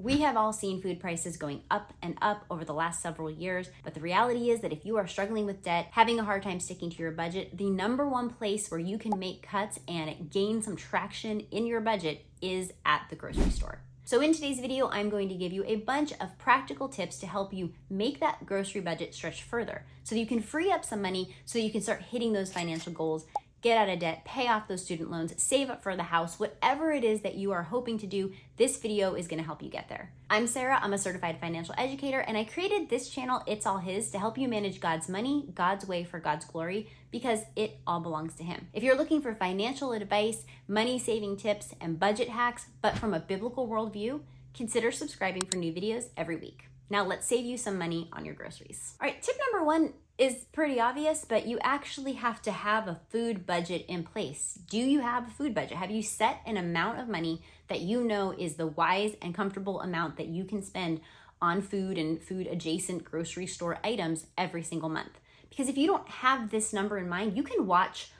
We have all seen food prices going up and up over the last several years, but the reality is that if you are struggling with debt, having a hard time sticking to your budget, the number one place where you can make cuts and gain some traction in your budget is at the grocery store. So in today's video, I'm going to give you a bunch of practical tips to help you make that grocery budget stretch further so that you can free up some money so that you can start hitting those financial goals, get out of debt, pay off those student loans, save up for the house, whatever it is that you are hoping to do, this video is gonna help you get there. I'm Sarah, I'm a certified financial educator, and I created this channel, It's All His, to help you manage God's money, God's way for God's glory, because it all belongs to Him. If you're looking for financial advice, money saving tips, and budget hacks, but from a biblical worldview, consider subscribing for new videos every week. Now let's save you some money on your groceries. All right, tip number one is pretty obvious, but you actually have to have a food budget in place. Do you have a food budget? Have you set an amount of money that you know is the wise and comfortable amount that you can spend on food and food adjacent grocery store items every single month? Because if you don't have this number in mind, you can watch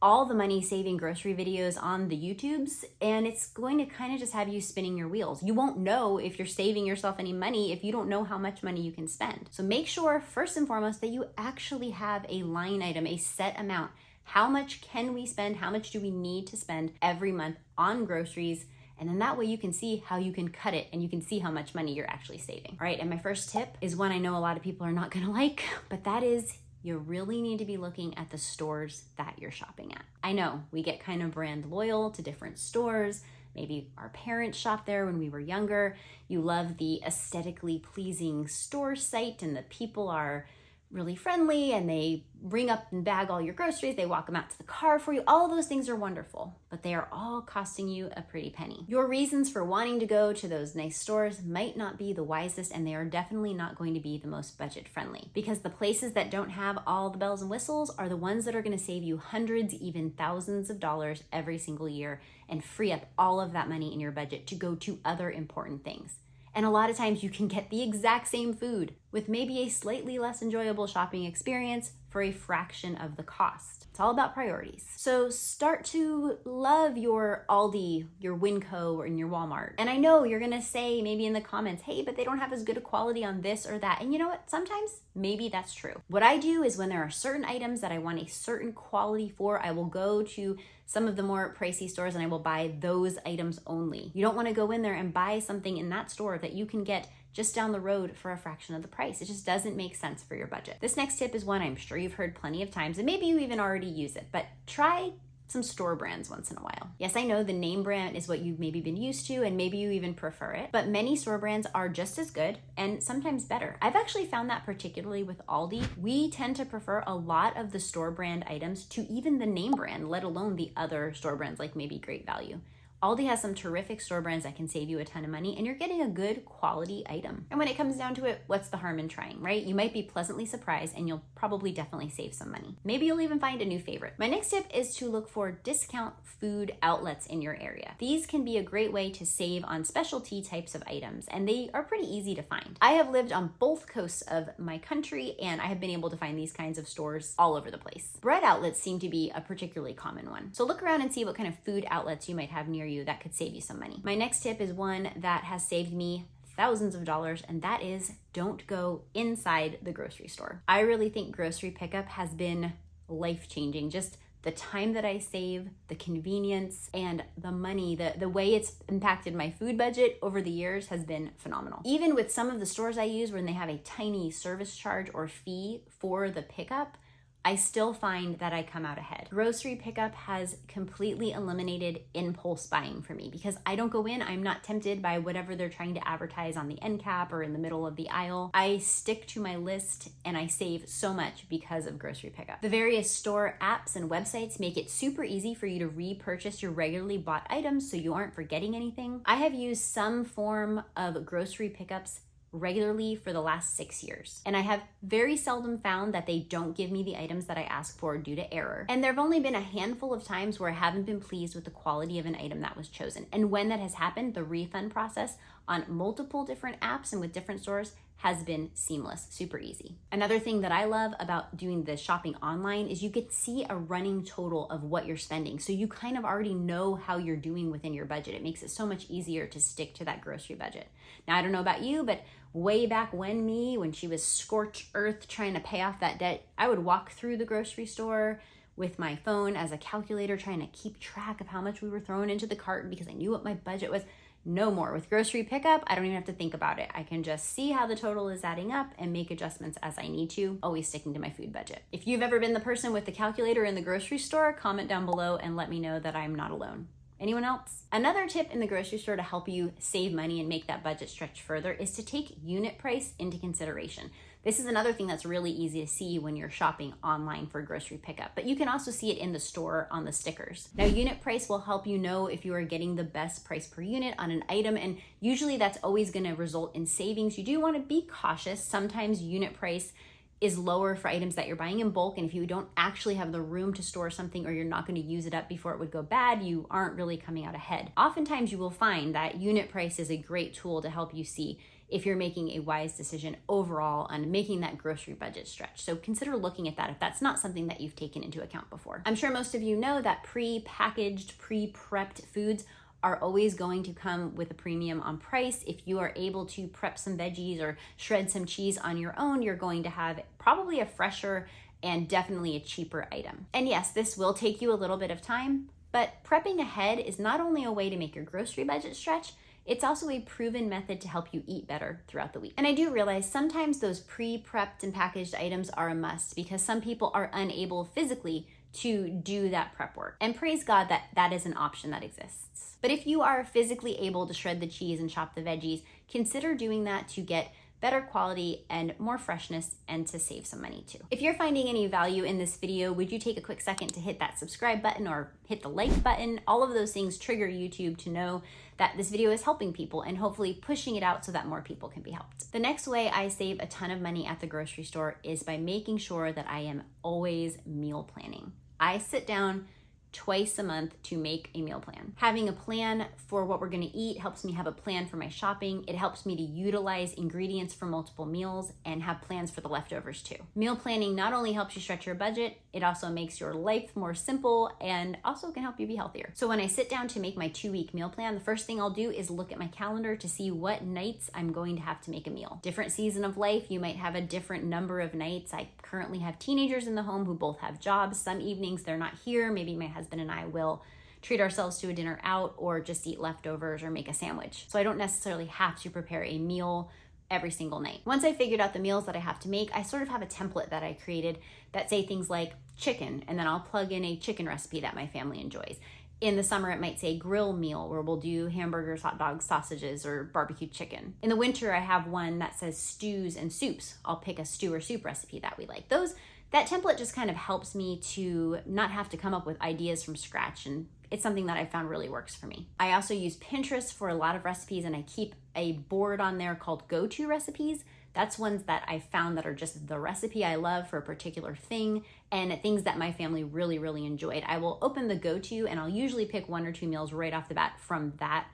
all the money saving grocery videos on the YouTubes, and it's going to kind of just have you spinning your wheels. You won't know if you're saving yourself any money if you don't know how much money you can spend. So make sure first and foremost that you actually have a line item, a set amount. How much can we spend? How much do we need to spend every month on groceries? And then that way you can see how you can cut it and you can see how much money you're actually saving. All right, and my first tip is one I know a lot of people are not gonna like, but that is you really need to be looking at the stores that you're shopping at. I know we get kind of brand loyal to different stores. Maybe our parents shopped there when we were younger. You love the aesthetically pleasing store site and the people are really friendly and they ring up and bag all your groceries. They walk them out to the car for you. All of those things are wonderful, but they are all costing you a pretty penny. Your reasons for wanting to go to those nice stores might not be the wisest, and they are definitely not going to be the most budget friendly, because the places that don't have all the bells and whistles are the ones that are going to save you hundreds, even thousands of dollars every single year and free up all of that money in your budget to go to other important things. And a lot of times you can get the exact same food with maybe a slightly less enjoyable shopping experience for a fraction of the cost. It's all about priorities. So start to love your Aldi, your Winco, and your Walmart. And I know you're gonna say maybe in the comments, hey, but they don't have as good a quality on this or that. And you know what? Sometimes maybe that's true. What I do is when there are certain items that I want a certain quality for, I will go to some of the more pricey stores and I will buy those items only. You don't wanna go in there and buy something in that store that you can get just down the road for a fraction of the price. It just doesn't make sense for your budget. This next tip is one I'm sure you've heard plenty of times, and maybe you even already use it, but try some store brands once in a while. Yes, I know the name brand is what you've maybe been used to, and maybe you even prefer it, but many store brands are just as good and sometimes better. I've actually found that particularly with Aldi. We tend to prefer a lot of the store brand items to even the name brand, let alone the other store brands like maybe Great Value. Aldi has some terrific store brands that can save you a ton of money, and you're getting a good quality item. And when it comes down to it, what's the harm in trying, right? You might be pleasantly surprised and you'll probably definitely save some money. Maybe you'll even find a new favorite. My next tip is to look for discount food outlets in your area. These can be a great way to save on specialty types of items, and they are pretty easy to find. I have lived on both coasts of my country, and I have been able to find these kinds of stores all over the place. Bread outlets seem to be a particularly common one. So look around and see what kind of food outlets you might have near you that could save you some money. My next tip is one that has saved me thousands of dollars, and that is don't go inside the grocery store. I really think grocery pickup has been life-changing. Just the time that I save, the convenience, and the money, the way it's impacted my food budget over the years has been phenomenal. Even with some of the stores I use when they have a tiny service charge or fee for the pickup, I still find that I come out ahead. Grocery pickup has completely eliminated impulse buying for me because I don't go in, I'm not tempted by whatever they're trying to advertise on the end cap or in the middle of the aisle. I stick to my list and I save so much because of grocery pickup. The various store apps and websites make it super easy for you to repurchase your regularly bought items so you aren't forgetting anything. I have used some form of grocery pickups regularly for the last 6 years. And I have very seldom found that they don't give me the items that I ask for due to error. And there have only been a handful of times where I haven't been pleased with the quality of an item that was chosen. And when that has happened, the refund process on multiple different apps and with different stores has been seamless, super easy. Another thing that I love about doing the shopping online is you can see a running total of what you're spending. So you kind of already know how you're doing within your budget. It makes it so much easier to stick to that grocery budget. Now, I don't know about you, but way back when she was scorched earth trying to pay off that debt, I would walk through the grocery store with my phone as a calculator, trying to keep track of how much we were throwing into the cart because I knew what my budget was. No more. With grocery pickup, I don't even have to think about it. I can just see how the total is adding up and make adjustments as I need to, always sticking to my food budget. If you've ever been the person with the calculator in the grocery store, comment down below and let me know that I'm not alone. Anyone else? Another tip in the grocery store to help you save money and make that budget stretch further is to take unit price into consideration. This is another thing that's really easy to see when you're shopping online for grocery pickup, but you can also see it in the store on the stickers. Now, unit price will help you know if you are getting the best price per unit on an item, and usually that's always going to result in savings. You do want to be cautious. Sometimes unit price is lower for items that you're buying in bulk, and if you don't actually have the room to store something or you're not going to use it up before it would go bad, you aren't really coming out ahead. Oftentimes you will find that unit price is a great tool to help you see if you're making a wise decision overall on making that grocery budget stretch. So consider looking at that if that's not something that you've taken into account before. I'm sure most of you know that pre-packaged, pre-prepped foods are always going to come with a premium on price. If you are able to prep some veggies or shred some cheese on your own, you're going to have probably a fresher and definitely a cheaper item. And yes, this will take you a little bit of time, but prepping ahead is not only a way to make your grocery budget stretch, it's also a proven method to help you eat better throughout the week. And I do realize sometimes those pre-prepped and packaged items are a must because some people are unable physically to do that prep work. And praise God that that is an option that exists. But if you are physically able to shred the cheese and chop the veggies, consider doing that to get better quality and more freshness and to save some money too. If you're finding any value in this video, would you take a quick second to hit that subscribe button or hit the like button? All of those things trigger YouTube to know that this video is helping people and hopefully pushing it out so that more people can be helped. The next way I save a ton of money at the grocery store is by making sure that I am always meal planning. I sit down twice a month to make a meal plan. Having a plan for what we're gonna eat helps me have a plan for my shopping. It helps me to utilize ingredients for multiple meals and have plans for the leftovers too. Meal planning not only helps you stretch your budget, it also makes your life more simple and also can help you be healthier. So when I sit down to make my 2-week meal plan, the first thing I'll do is look at my calendar to see what nights I'm going to have to make a meal. Different season of life, you might have a different number of nights. I currently have teenagers in the home who both have jobs. Some evenings they're not here. Maybe my husband and I will treat ourselves to a dinner out or just eat leftovers or make a sandwich. So I don't necessarily have to prepare a meal every single night. Once I figured out the meals that I have to make, I sort of have a template that I created that say things like chicken, and then I'll plug in a chicken recipe that my family enjoys. In the summer, it might say grill meal, where we'll do hamburgers, hot dogs, sausages, or barbecue chicken. In the winter, I have one that says stews and soups. I'll pick a stew or soup recipe that we like. That template just kind of helps me to not have to come up with ideas from scratch, and it's something that I found really works for me. I also use Pinterest for a lot of recipes, and I keep a board on there called go-to recipes. That's ones that I found that are just the recipe I love for a particular thing and things that my family really, really enjoyed. I will open the go-to and I'll usually pick 1 or 2 meals right off the bat from that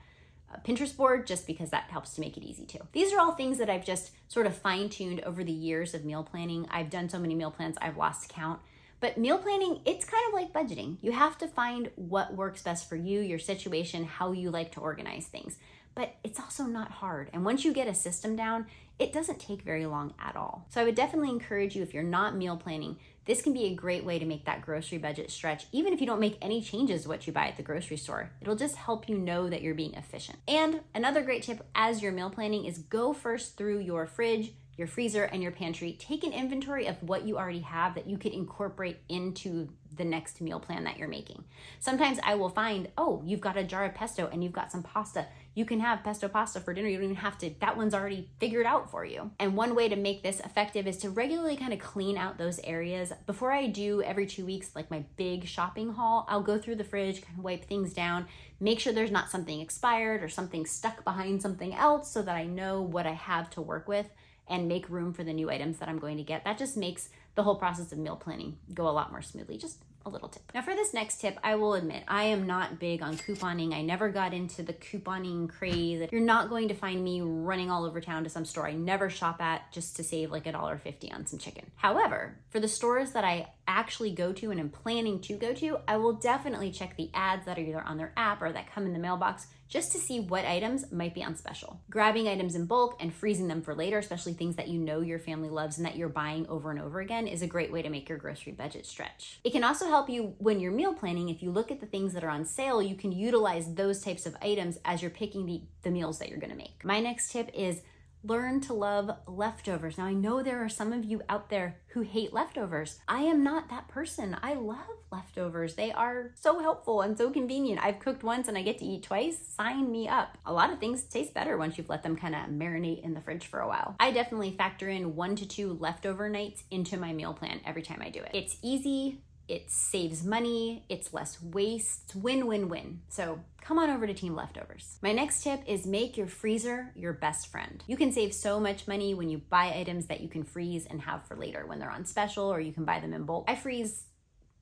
Pinterest board, just because that helps to make it easy too. These are all things that I've just sort of fine-tuned over the years of meal planning. I've done so many meal plans, I've lost count. But meal planning, it's kind of like budgeting. You have to find what works best for you, your situation, how you like to organize things. But it's also not hard. And once you get a system down, it doesn't take very long at all. So I would definitely encourage you, if you're not meal planning, this can be a great way to make that grocery budget stretch, even if you don't make any changes to what you buy at the grocery store. It'll just help you know that you're being efficient. And another great tip as you're meal planning is go first through your fridge, your freezer, and your pantry. Take an inventory of what you already have that you could incorporate into the next meal plan that you're making. Sometimes I will find, oh, you've got a jar of pesto and you've got some pasta. You can have pesto pasta for dinner. You don't even have to, that one's already figured out for you. And one way to make this effective is to regularly kind of clean out those areas. Before I do every 2 weeks, like my big shopping haul, I'll go through the fridge, kind of wipe things down, make sure there's not something expired or something stuck behind something else so that I know what I have to work with and make room for the new items that I'm going to get. That just makes the whole process of meal planning go a lot more smoothly, just a little tip. Now for this next tip, I will admit, I am not big on couponing. I never got into the couponing craze. You're not going to find me running all over town to some store I never shop at just to save like $1.50 on some chicken. However, for the stores that I actually go to and am planning to go to, I will definitely check the ads that are either on their app or that come in the mailbox just to see what items might be on special. Grabbing items in bulk and freezing them for later, especially things that you know your family loves and that you're buying over and over again, is a great way to make your grocery budget stretch. It can also help you when you're meal planning. If you look at the things that are on sale, you can utilize those types of items as you're picking the meals that you're gonna make. My next tip is learn to love leftovers. Now, I know there are some of you out there who hate leftovers. I am not that person. I love leftovers. They are so helpful and so convenient. I've cooked once and I get to eat twice. Sign me up. A lot of things taste better once you've let them kind of marinate in the fridge for a while. I definitely factor in 1 to 2 leftover nights into my meal plan every time I do it. It's easy. It saves money, it's less waste, win-win-win. So come on over to Team Leftovers. My next tip is make your freezer your best friend. You can save so much money when you buy items that you can freeze and have for later when they're on special, or you can buy them in bulk. I freeze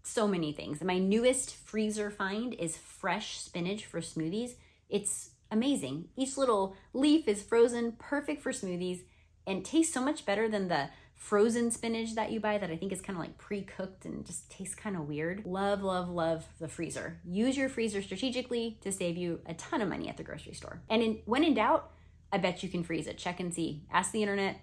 so many things. My newest freezer find is fresh spinach for smoothies. It's amazing. Each little leaf is frozen, perfect for smoothies, and tastes so much better than the frozen spinach that you buy that I think is kind of like pre-cooked and just tastes kind of weird. Love, love, love the freezer. Use your freezer strategically to save you a ton of money at the grocery store. And when in doubt, I bet you can freeze it. Check and see. Ask the internet.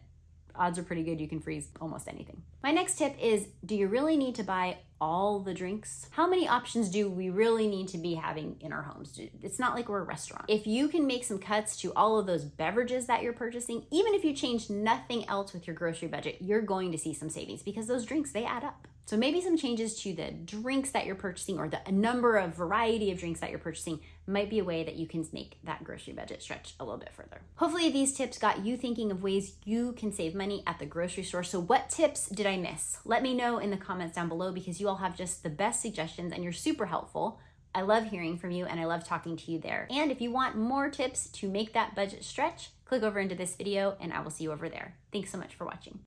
Odds are pretty good you can freeze almost anything. My next tip is, do you really need to buy all the drinks? How many options do we really need to be having in our homes? It's not like we're a restaurant. If you can make some cuts to all of those beverages that you're purchasing, even if you change nothing else with your grocery budget, you're going to see some savings because those drinks, they add up. So maybe some changes to the drinks that you're purchasing or the number of variety of drinks that you're purchasing might be a way that you can make that grocery budget stretch a little bit further. Hopefully these tips got you thinking of ways you can save money at the grocery store. So what tips did I miss? Let me know in the comments down below because you all have just the best suggestions and you're super helpful. I love hearing from you and I love talking to you there. And if you want more tips to make that budget stretch, click over into this video and I will see you over there. Thanks so much for watching.